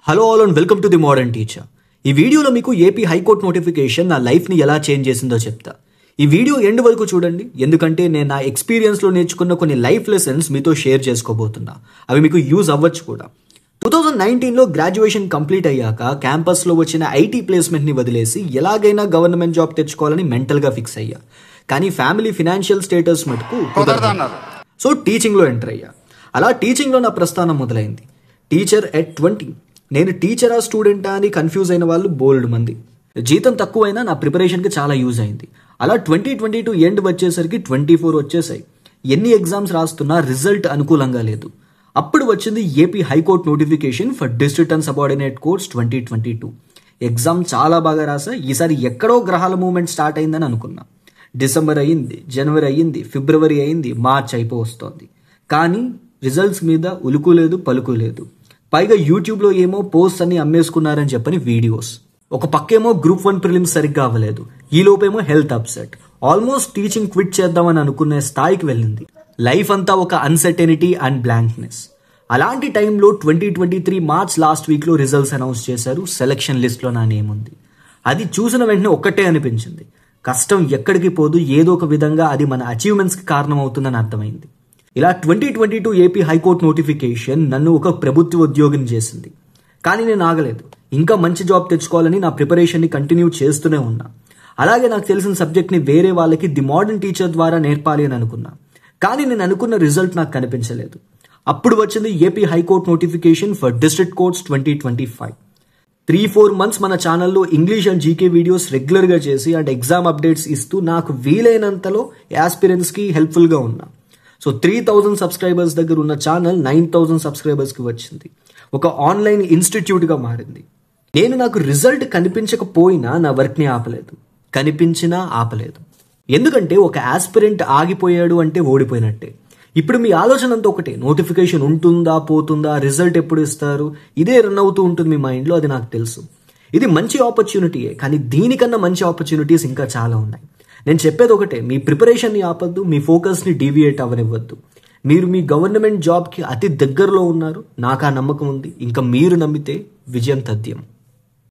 Hello all and welcome to the modern teacher. ఈ వీడియోలో మీకు ఏపీ హైకోర్టు నోటిఫికేషన్ నా లైఫ్ని ఎలా చేంజ్ చేసిందో చెప్తా. ఈ వీడియో ఎండ్ వరకు చూడండి, ఎందుకంటే నేను నా ఎక్స్పీరియన్స్లో నేర్చుకున్న కొన్ని లైఫ్ లెసన్స్ మీతో షేర్ చేసుకోబోతున్నా. అవి మీకు యూజ్ అవ్వచ్చు కూడా. 2019లో గ్రాడ్యుయేషన్ కంప్లీట్ అయ్యాక క్యాంపస్లో వచ్చిన ఐటీ ప్లేస్మెంట్ని వదిలేసి ఎలాగైనా గవర్నమెంట్ జాబ్ తెచ్చుకోవాలని మెంటల్గా ఫిక్స్ అయ్యా. కానీ ఫ్యామిలీ ఫినాన్షియల్ స్టేటస్ మటుకు కుదరదన్నారు. సో టీచింగ్లో ఎంటర్ అయ్యా. అలా టీచింగ్లో నా ప్రస్థానం మొదలైంది. Teacher at 20. నేను టీచరా స్టూడెంటా అని కన్ఫ్యూజ్ అయిన వాళ్ళు బోల్డ్ మంది. జీతం తక్కువైనా నా ప్రిపరేషన్కి చాలా యూజ్ అయింది. అలా 2022 ఎండ్ వచ్చేసరికి 24 వచ్చేసాయి. ఎన్ని ఎగ్జామ్స్ రాస్తున్నా రిజల్ట్ అనుకూలంగా లేదు. అప్పుడు వచ్చింది AP high court notification for district and subordinate course 2022. Exam చాలా బాగా రాసా. ఈసారి ఎక్కడో గ్రహాల మూవ్మెంట్ స్టార్ట్ అయిందని అనుకున్నా. డిసెంబర్ అయ్యింది, జనవరి అయ్యింది, ఫిబ్రవరి అయ్యింది, మార్చ్ అయిపోతుంది. కానీ రిజల్ట్స్ మీద ఉలుకు లేదు, పలుకు లేదు. పైగా యూట్యూబ్లో ఏమో పోస్ట్ అన్ని అమ్మేసుకున్నారని చెప్పని వీడియోస్. ఒక పక్కేమో గ్రూప్ 1 ప్రిలిమ్స్ సరిగ్గా అవ్వలేదు, ఈ లోపేమో health upset. Almost teaching quit చేద్దామని అనుకునే స్థాయికి వెళ్ళింది. లైఫ్ అంతా ఒక అన్సర్టెనిటీ అండ్ బ్లాంక్నెస్. అలాంటి టైంలో 2023 మార్చ్ లాస్ట్ వీక్లో రిజల్ట్స్ అనౌన్స్ చేశారు. సెలక్షన్ లిస్ట్లో నా నేమ్ ఉంది. అది చూసిన వెంటనే ఒక్కటే అనిపించింది, కష్టం ఎక్కడికి పోదు, ఏదో ఒక విధంగా అది మన అచీవ్మెంట్స్కి కారణం అవుతుందని అర్థమైంది. ఇలా 2022 ఏపీ హైకోర్టు నోటిఫికేషన్ నన్ను ఒక ప్రభుత్వ ఉద్యోగిని చేసింది. కానీ నేను ఆగలేదు. ఇంకా మంచి జాబ్ తెచ్చుకోవాలని నా ప్రిపరేషన్ని కంటిన్యూ చేస్తూనే ఉన్నా. అలాగే నాకు తెలిసిన సబ్జెక్ట్ని వేరే వాళ్ళకి ది మోడర్న్ టీచర్ ద్వారా నేర్పాలి అని అనుకున్నా. కానీ నేను అనుకున్న రిజల్ట్ నాకు కనిపించలేదు. అప్పుడు వచ్చింది AP high court notification for district courts 2025. 3-4 months మన ఛానల్లో ఇంగ్లీష్ అండ్ జీకే వీడియోస్ రెగ్యులర్గా చేసి అండ్ ఎగ్జామ్ అప్డేట్స్ ఇస్తూ నాకు వీలైనంతలో యాస్పిరెంట్స్కి హెల్ప్ఫుల్గా ఉన్నా. సో 3000 సబ్స్క్రైబర్స్ దగ్గర ఉన్న ఛానల్ 9000 సబ్స్క్రైబర్స్కి వచ్చింది. ఒక ఆన్లైన్ ఇన్స్టిట్యూట్గా మారింది. నేను నాకు రిజల్ట్ కనిపించకపోయినా నా వర్క్ని ఆపలేదు, కనిపించినా ఆపలేదు. ఎందుకంటే ఒక ఆస్పిరెంట్ ఆగిపోయాడు అంటే ఓడిపోయినట్టే. ఇప్పుడు మీ ఆలోచన అంతా ఒకటే, నోటిఫికేషన్ ఉంటుందా పోతుందా, రిజల్ట్ ఎప్పుడు ఇస్తారు, ఇదే రన్ అవుతూ ఉంటుంది మీ మైండ్లో. అది నాకు తెలుసు. ఇది మంచి ఆపర్చునిటీయే, కానీ దీనికన్నా మంచి ఆపర్చునిటీస్ ఇంకా చాలా ఉన్నాయి. నేను చెప్పేది ఒకటే, మీ ప్రిపరేషన్ని ఆపద్దు, మీ ఫోకస్ని డీవియేట్ అవ్వనివ్వద్దు. మీరు మీ గవర్నమెంట్ జాబ్కి అతి దగ్గరలో ఉన్నారు. నాకు ఆ నమ్మకం ఉంది. ఇంకా మీరు నమ్మితే విజయం తథ్యం.